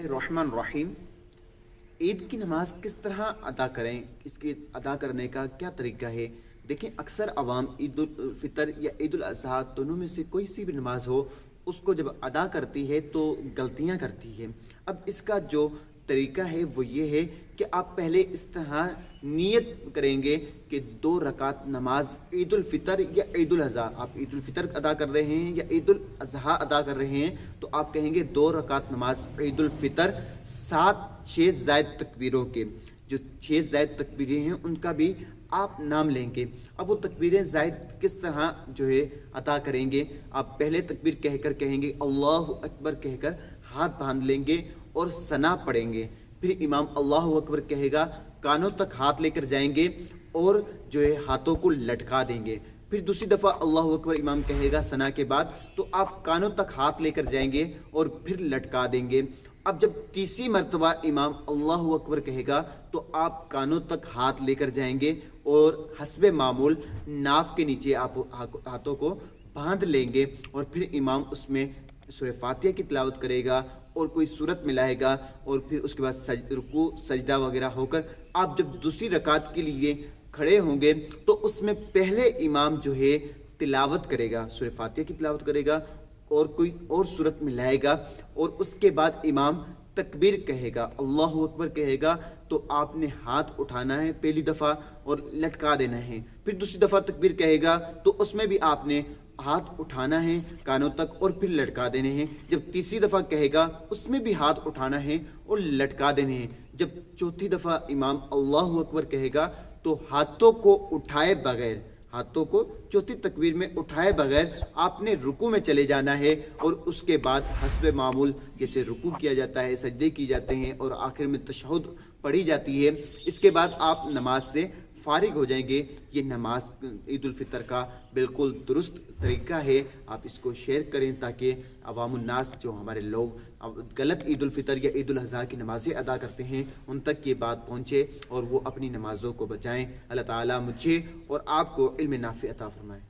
बिस्मिल्लाहिर्रहमानिर्रहीम। ईद की नमाज किस तरह अदा करें, इसके अदा करने का क्या तरीका है। देखिए, अक्सर अवाम ईद उल फितर या ईद उल अज़हा दोनों में से कोई सी भी नमाज हो, उसको जब अदा करती है तो गलतियां करती है। अब इसका जो तरीका है वो ये है कि आप पहले इस तरह नियत करेंगे कि 2 रकात नमाज ईद उल फितर या ईद उल अज़हा, आप ईद उल फितर अदा कर रहे हैं या ईद उल अज़हा अदा कर रहे हैं, तो आप कहेंगे 2 रकात नमाज ईद उल फितर 6 ज़ायद तकबीरों के। जो 6 ज़ायद तकबीरें हैं उनका भी आप नाम लेंगे। अब वो तकबीरें ज़ायद किस तरह जो है अदा करेंगे, आप पहले तकबीर कहकर कहेंगे अल्लाहु अकबर, कहकर हाथ बांध लेंगे और सना पढ़ेंगे। फिर इमाम अल्लाहु अकबर कहेगा, कानों तक हाथ लेकर जाएंगे और जो है हाथों को लटका देंगे। फिर दूसरी दफा अल्लाहु अकबर इमाम कहेगा सना के बाद, तो आप कानों तक हाथ लेकर जाएंगे और फिर लटका देंगे। अब जब तीसरी मर्तबा इमाम अल्लाहु अकबर कहेगा तो आप कानों तक हाथ लेकर जाएंगे और हस्बे मामूल नाफ के नीचे आप हाथों को बांध लेंगे और फिर इमाम उसमें सूरह फातिहा की तिलावत करेगा और कोई सूरत मिलाएगा और फिर उसके बाद रुकू सजदा वगैरह होकर आप जब दूसरी रकात के लिए खड़े होंगे तो उसमें पहले इमाम जो है तिलावत करेगा, सूरह फातिहा की तिलावत करेगा और कोई और सूरत मिलाएगा और उसके बाद इमाम तकबीर कहेगा, अल्लाहु अकबर कहेगा, तो आपने हाथ उठाना है पहली दफा और लटका देना है। फिर दूसरी दफा तकबीर कहेगा तो उसमें भी आपने हाथ उठाना है कानों तक और फिर लटका देने हैं। जब तीसरी दफा कहेगा उसमें भी हाथ उठाना है और लटका देने हैं। जब चौथी दफा इमाम अल्लाहु अकबर कहेगा तो हाथों को उठाए बगैर, हाथों को चौथी तकबीर में उठाए बगैर आपने रुकू में चले जाना है और उसके बाद हस्बे मामूल जैसे रुकू किया जाता है, सजदे किए जाते हैं और आखिर में तशहुद पढ़ी जाती है। इसके बाद आप नमाज से फारिग हो जाएंगे। ये नमाज ईद उल फितर का बिल्कुल दुरुस्त तरीका है। आप इसको शेयर करें ताकि अवामुन नास, जो हमारे लोग गलत ईद उल फितर या ईद उल अज़हा की नमाज़ें अदा करते हैं, उन तक ये बात पहुँचे और वो अपनी नमाज़ों को बचाएं। अल्लाह ताला मुझे और आपको इल्म नाफ़ि अता फरमाए।